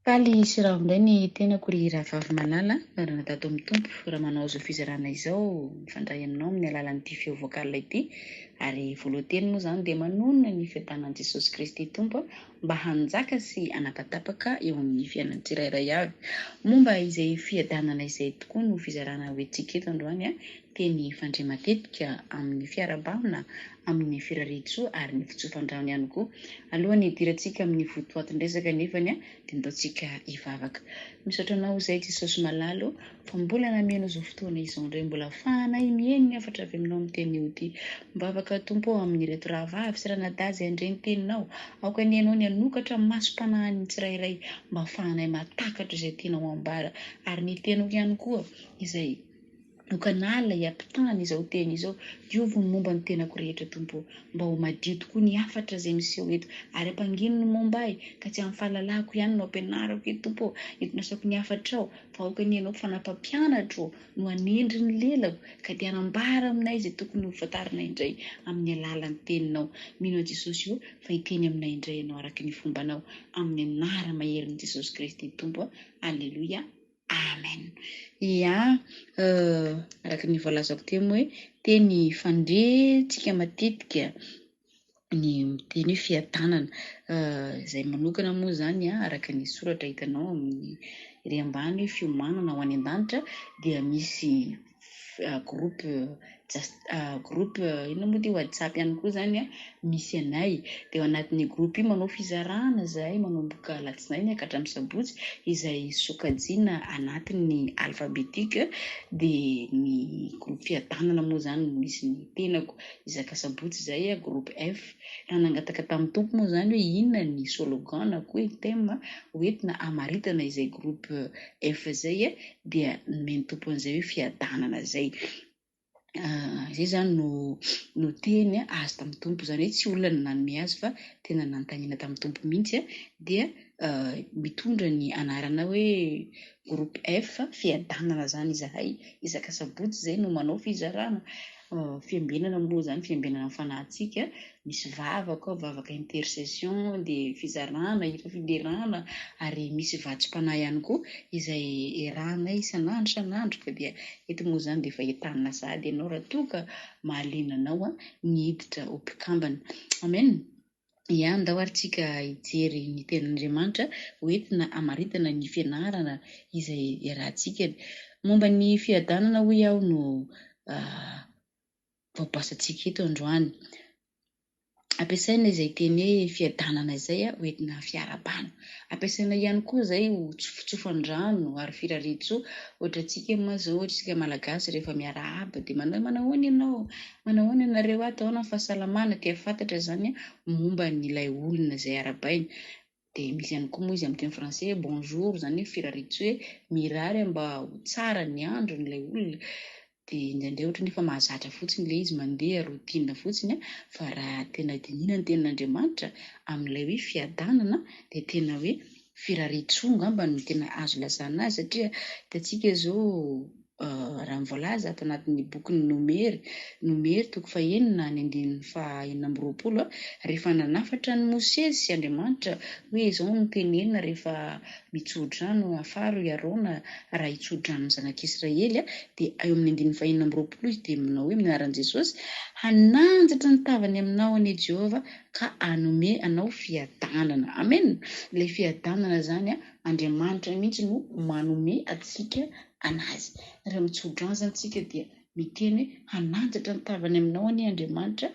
Kaly sy raha ny tena kory rahavavy malala raha tato amin'ny tompo raha manao azo fizarana izao mifandray aminao amin'ny alalan'ity feo vocal ity ary voalohany moa zany dia manonona ny fiadanan'i Jesosy Kristy tompo mba hanjaka sy anapatapaka eo amin'ny fiainan'ny tsirairay avy. Momba izay fiadanana izay tokoa no fizarana hoentsika eto androany teny fandray matetika amin'ny fiarahabana amin'ny firariatsoa ary ny fitsofandrano ihany koa. Alohan'ny hidirantsika amin'ny votoatin-dresaka nefany dia ndaontsika hivavaka. Misaotra anao izay Jesosy malalo fa mbola nameno izao fotoana izao indray mbola ahafahanay mihaino ny hafatra avy aminao amin'ny teny io ity. Mivavaka tompo amin'ny reto rahavavy sy ranadazy andray ny teninao. Aoka ny ianao ny anokatra masom-panahin'ny tsirairay mba ahafahanay matakatra izay tianao ambara ary ny tenao ihany koa izay nokanala hiampitany izao teny izao diovy ny momba ny tenako rehetra tompo mba ho madio tokoa ny hafatra izay miseho eto ary ampangino ny mombay ka tsy amin'ny fahalalako ihany no ampianarako eto tompo hitonasako ny hafatrao fa aoka ny ianao fanapampianatro no anendry ny lelako ka dia hanambara aminay izay tokony ho fantarinay indray amin'ny alalan'ny teninao. Mino a Jesosy io fa hiteny aminay indray ianao araka ny fombanao amin'ny anara maherin'i Jesosy Kristy tompo. Alleluia. Amen. Ya, araka ny voalazako teo moa hoe teny fandretsika matetika ny teny hoe fiadanana izay manokana moa zany araka ny soratra hitanao amin'ny ry ambany hoe fiomanana ho any an-danitra dia misy groupe ino moa dia WhatsApp ihany koa zany misy anay dia ao anatin'ny groupe io manao fizarana zahay manomboka alatsinainy ka hatramin'ny sabotsy izay sokajiana anatin'ny alfabetika dia ny groupe fiadanana moa zany misy ny tenako izaka sabotsy zay groupe F raha nangataka tamin'ny tompo moa zany hoe inona ny slogan na koa thème hoentina hamaritana izay groupe F zay dia nomeny tompo an'izay hoe fiadanana zay. Izay zany no teny azo tamin'ny tompo zany hoe tsy olona no nanome azy fa tena nanontaniana tamin'ny tompo mihitsy dia mitondra ny anarana hoe groupe F fiadanana zany izahay izaka sabotsy zay no manao fizarana. Fiambenana moa zany fiambenana amin'ny fanahintsika misy vavaka intercession dia fizarana hira fiderana ary misy vatsim-panahy ihany koa izay erahanay isan'andro ka dia eto moa zany dia efa entanina sady ianao raha toa mahaliana anao ny hiditra ho mpikambana. Amen. Ya, andao aritsika hijery ny tenin'Andriamanitra hoentina hamaritana ny fianarana izay iarahantsika. Momba ny fiadanana hoy aho no vaobasantsika eto androany. Ampiasaina izay teny hoe fiadanana izay hoentina fiarabana. Ampiasaina ihany koa izay ho tsofotsofandrano ary firariatsoa. Ohatra antsika moa zao ohatra isika malagasy rehefa miarahaba dia manahoana ianao, manahoana ianareo ato ahoana ny fahasalamana dia fantatra zany momba n'ilay olona izay arabaina. Dia misy ihany koa moa izy amin'ny teny fransay bonjour zany hoe firariatsoa hoe mirary mba ho tsara ny andro n'ilay olona. Dia indraindray ohatra nefa mahazatra fotsiny ilay izy mandeha routine fotsiny fa raha tena dinihana ny tenin'Andriamanitra amin'ilay hoe fiadanana dia tena hoe firariatsoa ngamba no tena azo lazana azy satria hitantsika zao raha mivolaza ato anatin'ny bokin'ny nomery toko fahenina ny 420 rehefa nanafatra ny Mosesy sy Andriamanitra hoe izao no tenenina rehefa mitsodrano afaro Arona raha hitsodrano ny zanak'Israely dia eo amin'ny 420 izy dia manao hoe minaran'i Jesosy hananjatra ny tavany aminao anie Jehova ka hanome anao fiadanana. Amen. Ilay fiadanana zany Andriamanitra mihitsy no manome atsika anazy. Raha mitsodrano zany tsika dia miteny hananjatra ny tavany aminao anie Andriamanitra,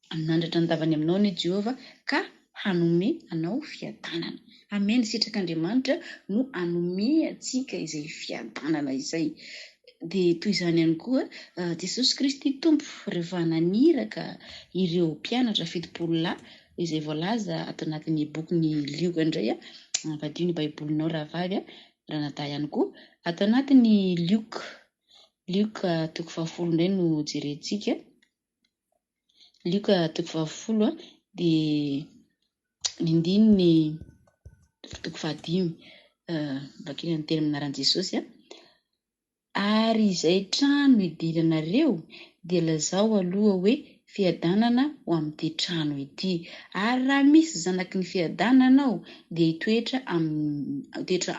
hananjatra ny tavany aminao anie Jehova ka hanome anao fiadanana. Amen. Sitraka Andriamanitra no hanome atsika izay fiadanana izay. Dia toy izany ihany koa Jesosy Kristy tompo rehefa naniraka ireo mpianatra 70 izay voalaza ato anatin'ny bokin'ny Lioka indray vadio ny baibolinao rahavavy raha nata ihany koa ato anatin'ny Lioka toko 10 indray no jerentsika. Lioka toko 10 dia ny toko 5 vakina ny teny aminaran'i Jesosy ary izay trano idiranareo dia lazao aloha hoe fiadanana ho amin'ity trano ity. Ary raha misy zanaky ny fiadanana ao dia hitoetra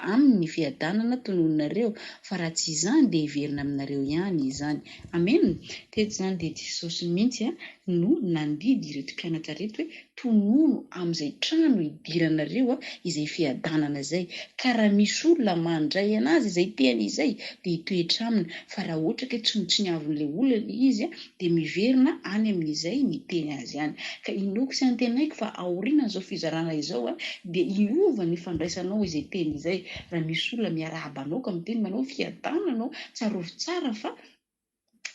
aminy fiadanana tonononareo, fa raha tsy izany dia hiverina aminareo ihany izany. Amen. Teto zany dia Jesosy mihitsy no nandidy ireto mpianatra reto hoe tonono amin'izay trano hidiranareo izay fiadanana zay. Ka raha misy olona mandray anazy izay teny izay dia hitoetra aminy, fa raha ohatra ka tsy niavon'ilay olona izy dia miverina any amin'izay miteny azy ihany. Ka inoko sy antenaiko fa aoriana zao fizarana izao dia iova ny fandraisanao izay teny izay. Raha misy olona miarahaba anao ka miteny manao fiadananao tsarovy tsara, fa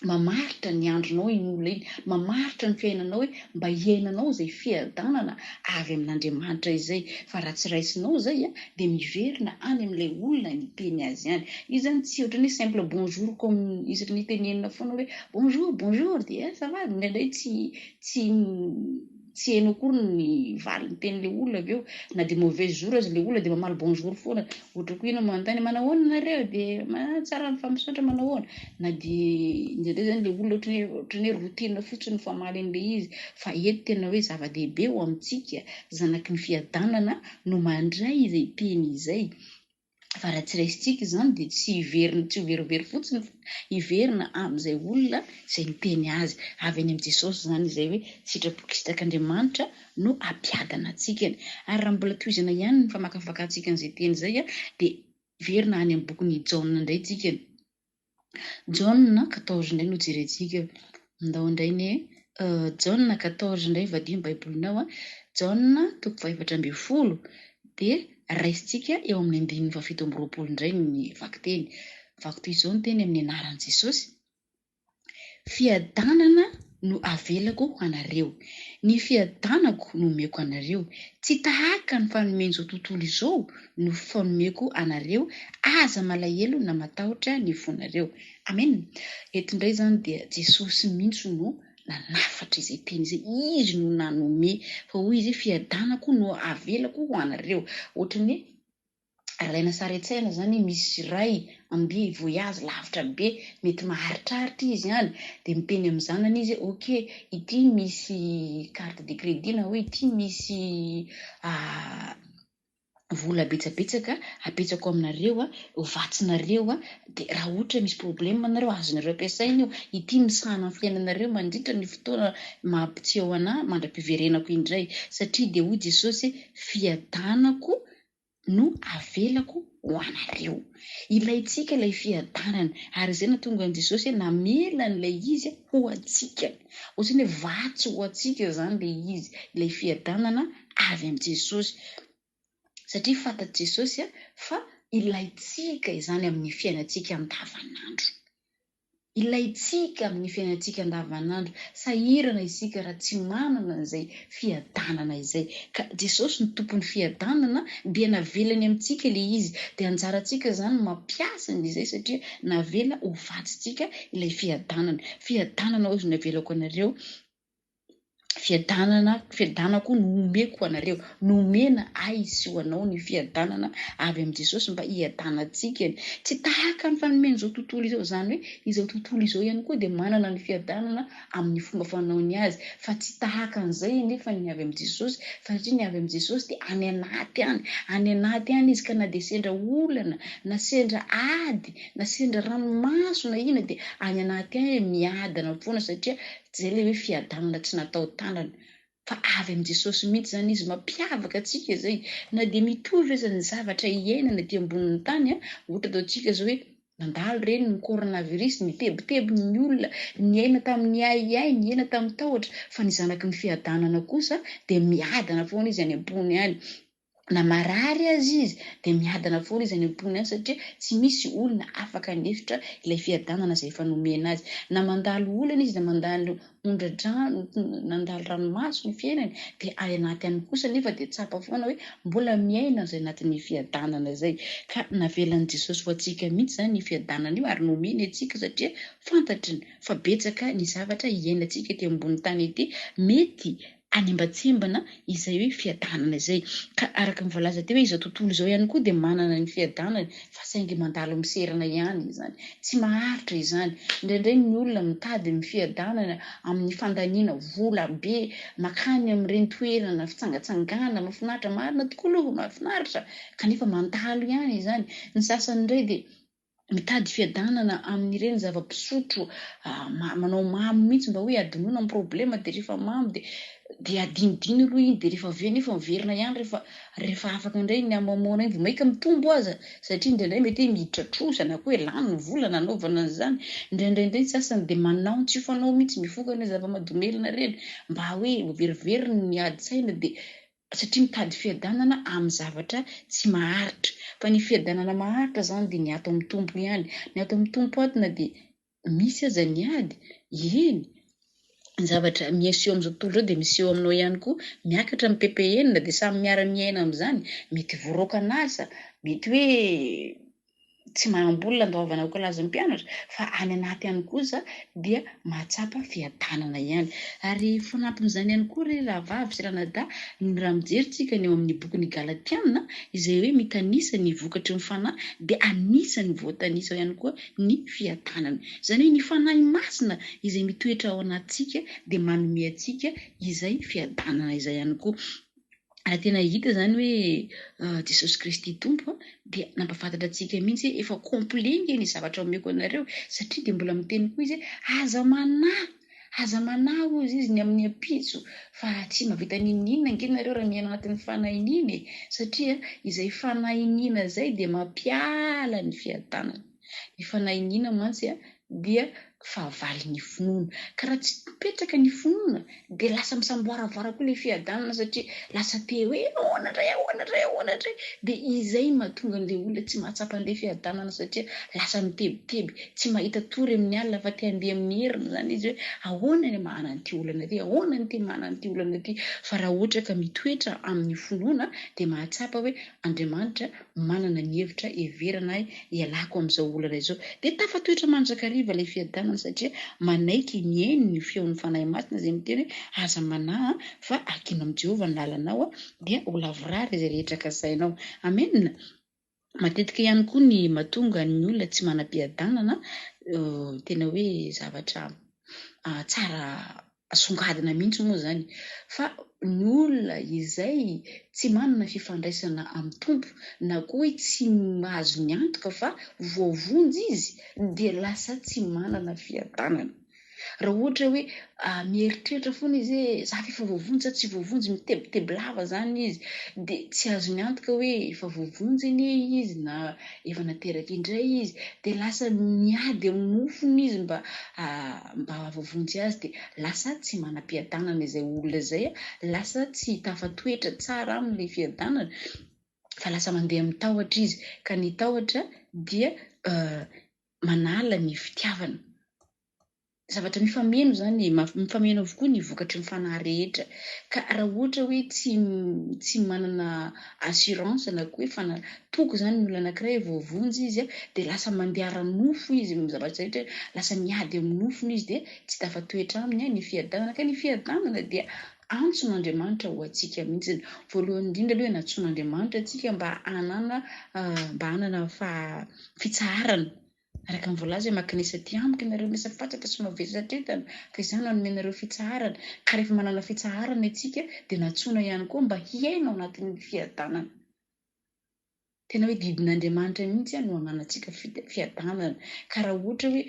mamaritra ny andronao iny olona iny, mamaritra ny fiainanao hoe mba hiainanao izay fiadanana avy amin'Andriamanitra izay. Fa raha tsy raisinao zay dia miverina any amin'ilay olona niteny azy ihany. Izy zany tsy ohatra ny simple bonjour comme isaky ny tenenina foana hoe bonjour bonjour dia ça va, ndraindray tsy hainao akory ny vali ny tenin'ilay olona avy eo, na dia mauvais jour azy ilay olona dia mamaly bonjour foana. Ohatra koa ianao manontany manahoana nareo dia tsara ny famisaotra manahoana, na dia ndraindray zany ilay olona ohatry ny hoe routine fotsiny famaly an'ilay izy. Fa eto tena hoe zava-dehibe ho amintsika zanaky ny fiadanana no mandray izay teny izay. Fa raha tsy raisitsika izany dia tsy hiverivery fotsiny, hiverina amin'izay olona izay niteny azy. Avy any amin'i Jesosy zany izay hoe sitrapokisitraka-Andriamanitra no ampiadana atsikany. Ary raha mbola toizana ihany ny famakafakatsika an'izay teny izay dia verina any amin'ny bokon'ny Jaona indray tsikany. Jaona 14 indray no jerentsika. Ndao indray ny Jaona 14 indray vadiny baibolinao. Jaona 4:20 dia raisitsika eo amin'ny 7:20 indray ny vakiteny. Vakitoy izao ny teny amin'ny anaran'i Jesosy: fiadanana no avelako ho anareo, ny fiadanako no omeko anareo. Tsy tahaka ny fanomezao tontolo izao no fanomeko anareo, aza malahelo na matahotra ny fonareo. Amen. Eto indray zany dia Jesosy mihitsy no nanafatra izay teny izay, izy no nanome, fa hoy izy fiadanako no avelako ho anareo. Ohatrany hoe alaina saretsaina zany, misy ray amby voyage lavitra be, mety maharitraritra izy ihany, dia miteny amin'ny zanany izy ok, ity misy carte de crédit na hoe ity misy vola betsabetsaka apetsako aminareo, vatsinareo dia raha ohatra misy problème anareo azonareo ampiasaina io, ity misahana amin'ny fiainanareo mandritra ny fotoana mampitsieo anahy mandram-piverenako indray. Satria dia hoy Jesosy fiadanako no avelako ho anareo. Ilaitsika ilay fiadanana, ary izay na tonga an'i Jesosy namela n'ilay izy ho antsika. Ohatrany hoe vatsy ho antsika zany ilay izy, ilay fiadanana avy amin'i Jesosy. Satria fantat'i Jesosy fa ilaitsika izany amin'ny fiainantsika andavanandro. Ilaitsika amin'ny fiainantsika andavanandro. Sahirana isika raha tsy manana izay fiadanana izay. Ka Jesosy ny tompon'ny fiadanana dia navelany amintsika ilay izy, dia anjarantsika zany mampiasa izay, satria navela ho vatsintsika ilay fiadanana. Fiadanana ozy navelako anareo, fiadanako no omeko anareo. Nomena ay sy ho anao ny fiadanana avy amin'i Jesosy mba hiadanantsika. Tsy tahaka ny fanomeny izao tontolo izao, zany hoe izao tontolo izao ihany koa dia manana ny fiadanana amin'ny fomba fanaony azy, fa tsy tahaka an'izay nefa ny avy amin'i Jesosy. Fa satria ny avy amin'i Jesosy dia any anaty any izy, ka na dia sendra olana, na sendra ady, na sendra ranomaso na ina, dia any anaty any miadana foana, satria zay ilay hoe fiadanana tsy natao tanana, fa avy amin'i Jesosy mihitsy zany izy. Mampiavaka atsika zay, na dia mitovy aza ny zavatra hiainana aty ambonin'ny tany. Ohatra ataontsika zao hoe nandalo reny ny coronavirus, nitebiteby ny olona, niaina tamin'ny ay, niaina tamin'ny tahotra, fa ny zanaky ny fiadanana kosa dia miadana foana izy any ambony any. Na marary azy izy dia miadana foana izy any ambony any, satria tsy misy olona afaka hanefitra ilay fiadanana izay efa nomena azy. Na mandalo olana izy, na mandalo ondradrano, nandalo ranomaso ny fiainany, dia ay anaty any kosa nefa dia tsapa foana hoe mbola miaina izay anatin'ny fiadanana izay. Ka navelan'i Jesosy ho antsika mihitsy zany ny fiadanana io, ary nomeny antsika satria fantatriny fa betsaka ny zavatra hiainantsika ety ambony tany ety mety any Ambatsimbana izay hoe fiadanana izay. Ka araka ny voalaza teo hoe izao tontolo izao ihany koa dia manana ny fiadanana fa saingy mandalo miserana ihany izany, tsy maharitra izany. Indraindray ny olona mitady ny fiadanana amin'ny fandaniana vola be makany amin'ireny toerana fitsangatsangana mahafinaritra, marina tokoa aloha mahafinaritra kanefa mandalo ihany izany. Ny sasany indray dia mitady fiadanana amin'ireny zava-pisotro manao mamy mihitsy mba hoe adinoina amin'ny problema, dia rehefa mamy dia adinidino aloha iny, dia rehefa avy eo nefa miverina ihany rehefa afaka indray ny amamoana iny vao maika mitombo aza, satria indraindray mety hoe miditra trosa na koa hoe lany ny vola nanaovana an'izany. Indraindray ny sasany dia manao tsy fanao mihitsy mifokana zava-madomelina reny mba hoe veriveriny ny adi-tsaina, dia satria mitady fiadanana amin'ny zavatra tsy maharitra. Fa ny fiadanana maharitra zany dia ny ato amin'ny tompo ihany. Ny ato amin'ny tompo atina dia misy aza ny ady, eny ny zavatra miseho amin'izao tontolo izao dia miseho aminao ihany koa, miakatra amin'ny PPN dia samy miara-miaina amin'izany, mety voaroaka an'asa, mety hoe tsy manam-bolona andaovana ko laza ny mpianatra, fa any anaty ihany kosa dia mahatsapa fiadanana ihany. Ary fanampin'izany ihany koa ry rahavavy sy ranadahy, ny raha mijerintsika ny eo amin'ny bokin'ny Galatiana izay hoe mitanisa ny vokatry ny fanahy dia anisany voatanisa ihany koa ny fiadanana. Izany hoe ny fanahy masina izay mitoetra ao anatsika dia manome antsika izay fiadanana izay ihany koa. Raha tena hita zany hoe Jesosy Kristy tompo dia nampafantatra antsika mihitsy efa komplenge ny zavatra omeko anareo, satria dia mbola miteny koa izy aza manahy ozy izy ny amin'ny ampitso, fa tsy mahavita ninina angenareo raha miaina anatin'ny fanahininy, satria izay fanahinina zay dia mampiala ny fiadanana. Ny fanahinina mantsy dia fahavalo ny finoana, ka raha tsy mipetraka ny finoana dia lasa misamboaravara koa le fiadanana, satria lasa te hoe ahoana indray, dia izay mahatonga an'ilay olona tsy mahatsapa an'ilay fiadanana, satria lasa mitebiteby, tsy mahita tory amin'ny alina fa te handeha amin'ny herina zany izy hoe ahoana ny mahana an'ity olana ity, ahoana ny ty mahana an'ity olana ity. Fa raha ohatra ka mitoetra amin'ny finoana dia mahatsapa hoe Andriamanitra manana ny hevitra heverana ialako amin'izao olana izao, dia tafatoetra mandrakariva ilay fiadanana, satria manaiky mihaino ny feon'ny fanahy masina izay miteny hoe aza manahy fa akino amin'i Jehovah ny lalanao dia ho lavorary izay rehetra ka sainao. Amenina. Matetika ihany koa ny mahatonga ny olona tsy manam-piadanana tena hoe zavatra tsara songadina mihitsy moa zany, fa ny olona izay tsy manana fifandraisana amin'ny tompo na koa hoe tsy mahazo ny antoka fa voavonjy izy dia lasa tsy manana fiadanana. Raha ohatra hoe mieritreritra foana izy hoe za efa voavonjy sa tsy voavonjy, mitebiteby lava zany izy, dia tsy azo ny antoka hoe efa voavonjy anie izy na efa nateraka indray izy, dia lasa miady amin'ny mofony izy mba voavonjy azy, dia lasa tsy manam-piadanana izay olona izay, lasa tsy tafatoetra tsara amin'ilay fiadanana, fa lasa mandeha mitahotra izy, ka ny tahotra dia manala ny fitiavana. Zavatra mifameno zany, mifameno avokoa ny vokatry ny fanahy rehetra, ka raha ohatra hoe tsy manana assurance na koa hoe fanatoko zany ny olona anankiray voavonjy izy dia lasa mandeha ara-nofo izy zavatra rehetra, lasa miady amin'ny nofony izy dia tsy tafatoetra aminy ny fiadanana. Ka ny fiadanana dia antson'Andriamanitra ho antsika mihitsy. Voalohany indrindra aloha natsoan'Andriamanitra antsika mba hanana fitsaharana, araka ny voalaza hoe makinesa ty amiko ianareo mesa fatratra sy mavery-satretana, ka izany anomenareo fitsaharana. Ka rehefa manana fitsaharana antsika dia natsoana ihany koa mba hiaina ao anatin'ny fiadanana. Tena hoe didin'Andriamanitra mihitsy no ananantsika fiadanana. Ka raha ohatra hoe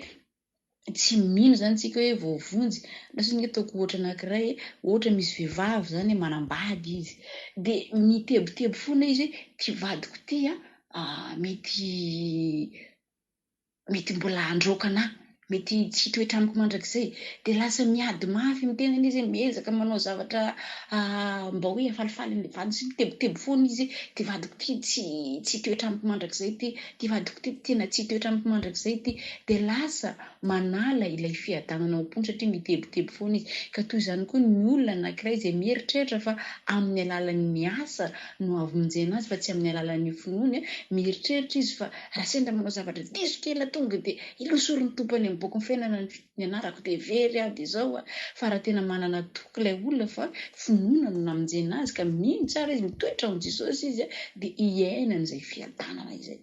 tsy mino zany tsika hoe voavonjy, lasiny ataoko ohatra anankiray, ohatra misy vehivavy zany manambady izy, dia mitebiteby foana izy ty vadiko ty mety mbola androakanahy, mety tsy toetra amiko mandrakizay, dia lasa miady mafy mitenana izy, miezaka manao zavatra mba hoe afalifaly ny vady, sy mitebiteby foana izy ty vadiko ty tsy toetra amiko mandrakizay ty vadiko ty tena tsy toetra amiko mandrakizay ty, dia lasa manala ilay fiadanana ao am-pony, satria mitebiteby foana izy. Ka toy izany koa ny olona anankiray izay mieritreritra fa amin'ny alalan'ny asa no avonjena azy fa tsy amin'ny alalan'ny finoany, mieritreritra izy fa raha sendra manao zavatra diso kely tonga dia ilosoro ny tompony amin'ny boky ny fiainana ny anarako dia very aby izao fa raha tena manana toky ilay olona fa finoana no namonjena azy ka mino tsara izy mitoetra ho Jesosy izy dia hiainana izay fiadanana izay.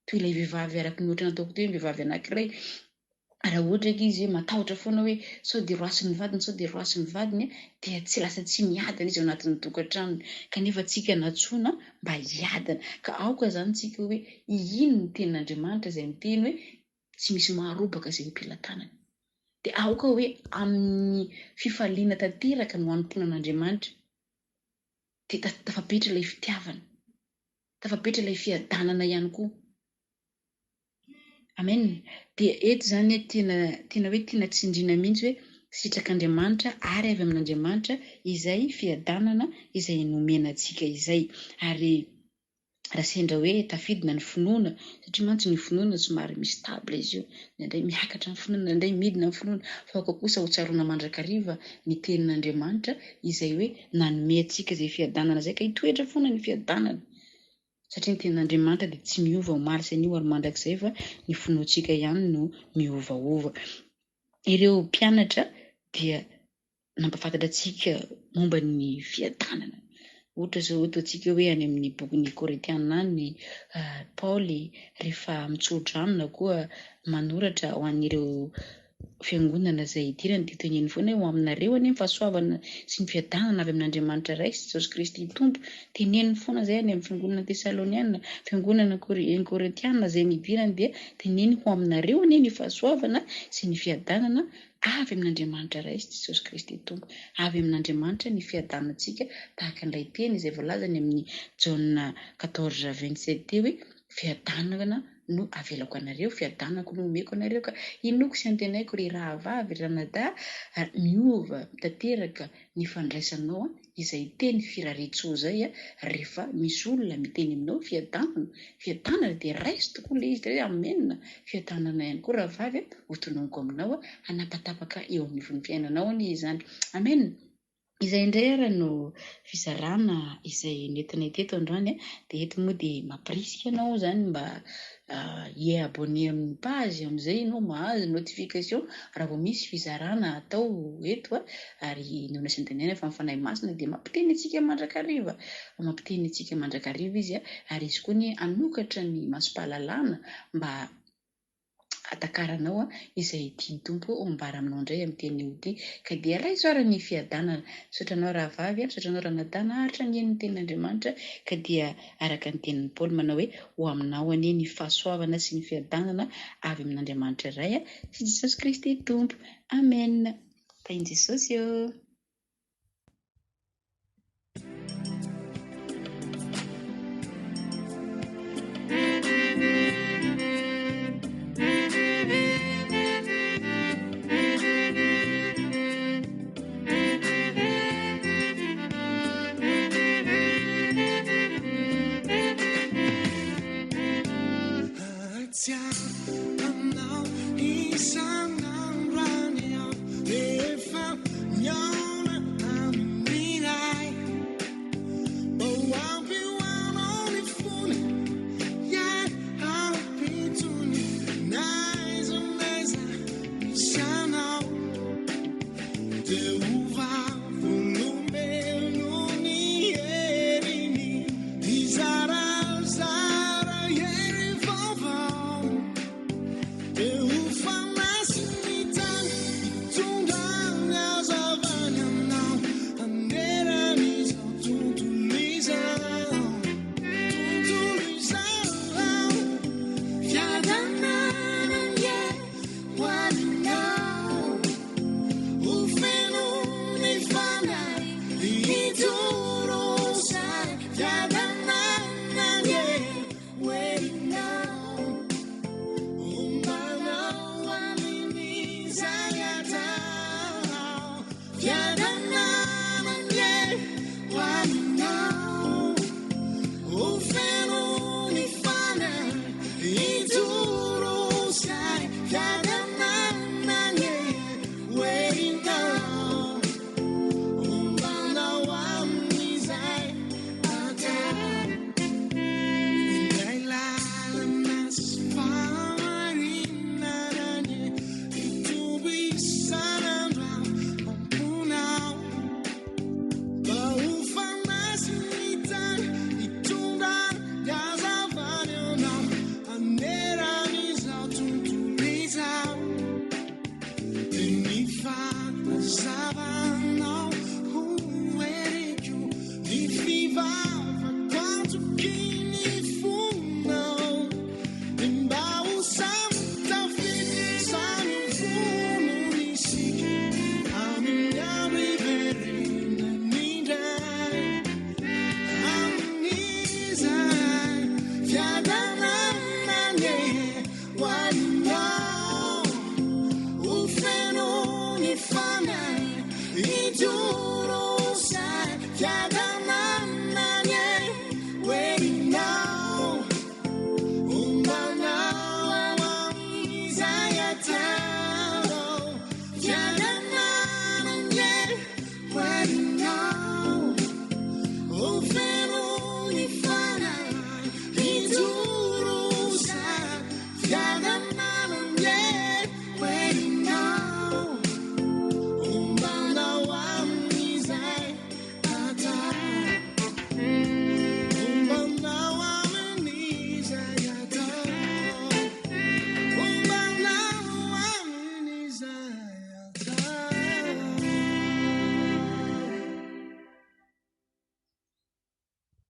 Toy ilay vehivavy araky ny ohatra nataoko teo, vehivavy anankiray raha ohatra ka izy matahotra foana hoe sao dia roasin'ny vadiny, sao dia roasin'ny vadiny dia tsy lasa tsy miadana izy ao anatin'ny tokantranony, kanefa tsika natsoina mba hiadana. Ka aoka zany tsika hoe ino ny tenin'Andriamanitra izay miteny hoe tsy misy maharobaka izay mpilatanany, dia aoka hoe amin'ny fifaliana tanteraka no hanomponan'Andriamanitra dia tafapetra ilay fitiavana, tafapetra ilay fiadanana ihany koa. Amen. Dia eto zany tena hoe tena tsindriana mihitsy hoe sitrak'Andriamanitra ary avy amin'Andriamanitra izay fiadanana izay nomena antsika izay. Ary raha sendra hoe tafidina ny finoana, satria mantsy ny finoana somary misy table izy io, nandray miakatra ny finoana, nandray midina ny finoana, fa ao kosa ho tsaroana mandrakariva ny tenin'Andriamanitra izay hoe nanome antsika izay fiadanana izay ka hitoetra foana ny fiadanana. Satria ny tenin'Andriamanitra dia tsy miova ho maro sy anio ary mandrakizay fa ny finoantsika ihany no miovaova. Ireo mpianatra dia nampafantatra antsika momba ny fiadanana. Ohatra zao ataontsika hoe any amin'ny bokin'ny Korintiana any Paoly rehefa mitso-dranona koa manoratra ho an'ireo fiangonana izay idirany dia teneny foana ho aminareo any amin'ny fahasoavana sy ny fiadanana avy amin'Andriamanitra iray sy Jesosy Kristy Tompo. Teneny foana izay any amin'ny fiangonana Tesaloniana, fiangonana Korintiana izay nidirany dia teneny ho aminareo any ny fahasoavana sy ny fiadanana avy amin'Andriamanitra iray sy Jesosy Kristy Tompo. Avy amin'Andriamanitra ny fiadanantsika tahaka an'ilay teny izay voalazany amin'ny Jaona 14:27 teo hoe fiadanana no avelako anareo, fiadanako no omeko anareo, ka inoko sy antenaiko ry rahavavy ranadahy miova tanteraka ny fandraisanao izay teny firaretso zay rehefa misy olona miteny aminao fiadanana dia raisy tokoa le izy dia amenna fiadanana ihany koa rahavavy ho tononoko aminao hanapatapaka eo amin'ny von'ny fiainanao any izany. Amen. Izay indray ara no fizarana izay nentinay teto androany dia eto moa dia mampirisika anao zany mba abonné amin'ny page amin'izay ianao mahazo notification raha vao misy fizarana atao eto ary noana sy ny tenena fa mifanahy masina dia mampiteny antsika mandrakariva izy ary izy koa ny anokatra ny masom-pahalalana mba atakaranao izay tiany tompo ombara aminao indray amin'ny teny ody ka dia raiso ara ny fiadanana. Sotranao rahavavy, sotranao ranadana aritra ny eniny tenin'Andriamanitra ka dia araka ny tenin'ny Paoly manao hoe ho aminao anie ny fahasoavana sy ny fiadanana avy amin'Andriamanitra iray sy Jesosy Kristy Tompo. Amen. Tain'i Jesosy eo. I'm now, he's